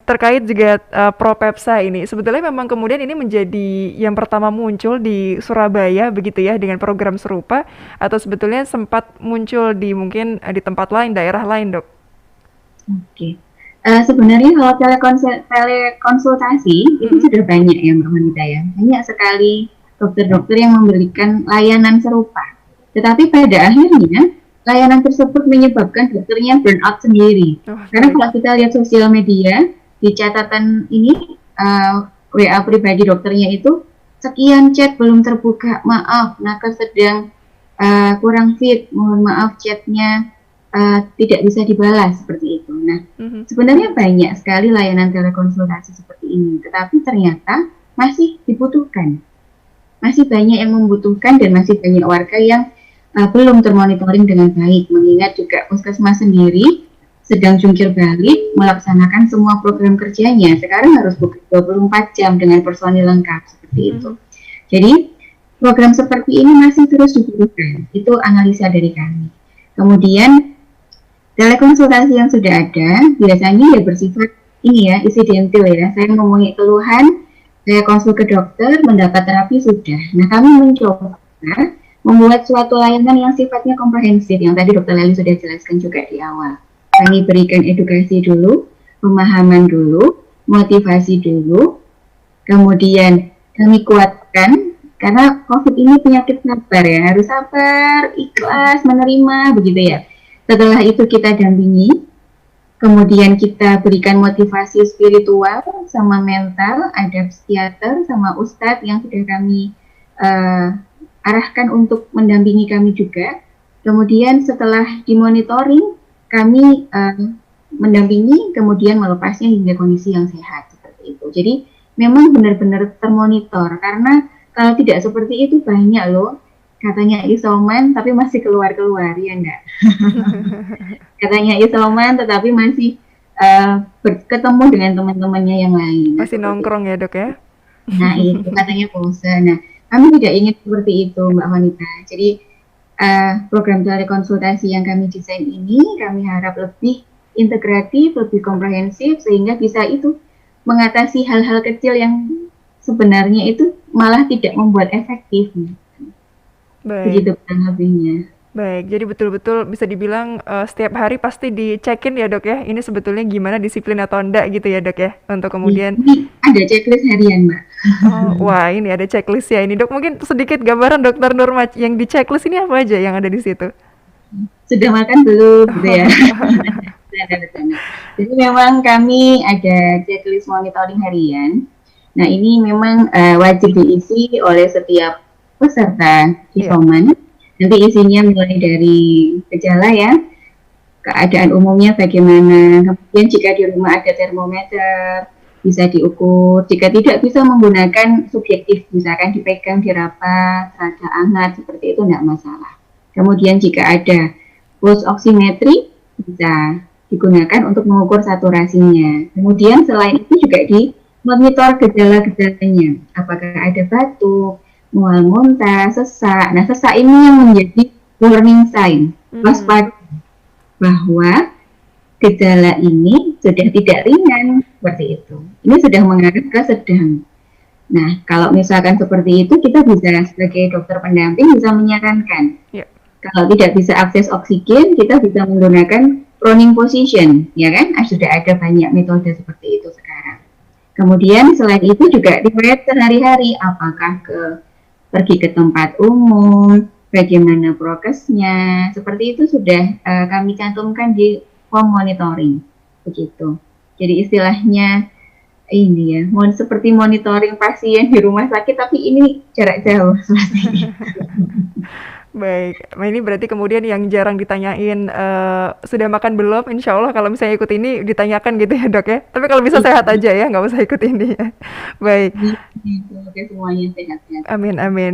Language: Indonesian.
terkait juga Propepsa ini. Sebetulnya memang kemudian ini menjadi yang pertama muncul di Surabaya begitu ya dengan program serupa atau sebetulnya sempat muncul di mungkin di tempat lain, daerah lain, Dok? Oke. Sebenarnya kalau telekonsultasi itu Mm-mm. sudah banyak ya Mbak Wanita ya. Banyak sekali dokter-dokter yang memberikan layanan serupa. Tetapi pada akhirnya layanan tersebut menyebabkan dokternya burnout sendiri. Oh, Karena baik. kalau kita lihat sosial media, di catatan ini WA pribadi dokternya itu sekian chat belum terbuka, maaf, nakes sedang kurang fit, mohon maaf chatnya tidak bisa dibalas seperti itu. Nah, Mhm. sebenarnya banyak sekali layanan telekonsultasi seperti ini, tetapi ternyata masih dibutuhkan. Masih banyak yang membutuhkan dan masih banyak warga yang belum termonitoring dengan baik. Mengingat juga puskesmas sendiri sedang jungkir balik melaksanakan semua program kerjanya. Sekarang harus buka 24 jam dengan personil lengkap seperti itu. Mhm. Jadi program seperti ini masih terus dibutuhkan. Itu analisa dari kami. Kemudian telekonsultasi yang sudah ada biasanya ya bersifat ini ya, insidental ya. Saya ngomongin keluhan, saya konsul ke dokter, mendapat terapi sudah. Nah, kami mencoba membuat suatu layanan yang sifatnya komprehensif yang tadi Dokter Leli sudah jelaskan juga di awal. Kami berikan edukasi dulu, pemahaman dulu, motivasi dulu, kemudian kami kuatkan karena COVID ini penyakit sabar ya, harus sabar, ikhlas, menerima begitu ya. Setelah itu kita dampingi, kemudian kita berikan motivasi spiritual sama mental, ada psikiater sama ustadz yang sudah kami arahkan untuk mendampingi kami juga. Kemudian setelah dimonitoring, kami mendampingi, kemudian melepasnya hingga kondisi yang sehat seperti itu. Jadi memang benar-benar termonitor karena kalau tidak seperti itu banyak loh katanya isoman tapi masih keluar-keluar ya enggak. Katanya isoman tetapi masih ketemu dengan teman-temannya yang lain. Nah, Masih seperti itu. nongkrong ya, Dok ya? Nah, itu katanya bosan. Nah, kami tidak ingin seperti itu, Mbak Wanita. Jadi, program telekonsultasi yang kami desain ini, kami harap lebih integratif, lebih komprehensif, sehingga bisa itu mengatasi hal-hal kecil yang sebenarnya itu malah tidak membuat efektif. Baik. Begitu kurang lebihnya. Baik, jadi betul-betul bisa dibilang setiap hari pasti dicekin ya, Dok ya. Ini sebetulnya gimana disiplin atau enggak gitu ya, Dok ya. Untuk kemudian Ini ada checklist harian, Mbak. oh, wah ini ada checklist ya ini, Dok. Mungkin sedikit gambaran Dokter Nurma yang di checklist ini apa aja yang ada di situ? Sudah makan belum gitu ya. Jadi memang kami ada checklist monitoring harian. Nah, ini memang wajib diisi oleh setiap peserta Iya. isoman. Nanti isinya mulai dari gejala ya, keadaan umumnya bagaimana, kemudian jika di rumah ada termometer, bisa diukur, jika tidak bisa menggunakan subjektif, misalkan dipegang, dirapat, rada hangat, seperti itu tidak masalah. Kemudian jika ada pulse oximetry, bisa digunakan untuk mengukur saturasinya. Kemudian selain itu juga di monitor gejala-gejalanya, apakah ada batuk, mual muntah, sesak. Nah, sesak ini yang menjadi warning sign, Mhm. waspada bahwa gejala ini sudah tidak ringan seperti itu. Ini sudah mengarah ke sedang. Nah, kalau misalkan seperti itu, kita bisa sebagai dokter pendamping bisa menyarankan. Iya. Kalau tidak bisa akses oksigen, kita bisa menggunakan proning position, ya kan? Sudah ada banyak metode seperti itu sekarang. Kemudian selain itu juga riwayat sehari-hari, apakah pergi ke tempat umum, bagaimana prokesnya, seperti itu sudah kami cantumkan di form monitoring, begitu. Jadi istilahnya ini ya, seperti monitoring pasien di rumah sakit, tapi ini jarak jauh seperti ini. Baik, nah ini berarti kemudian yang jarang ditanyain sudah makan belum? Insya Allah kalau misalnya ikut ini ditanyakan gitu ya, Dok ya. Tapi kalau bisa sehat aja ya, nggak usah ikut ini ya. Baik, Oke, semuanya sehat-sehat. amin amin.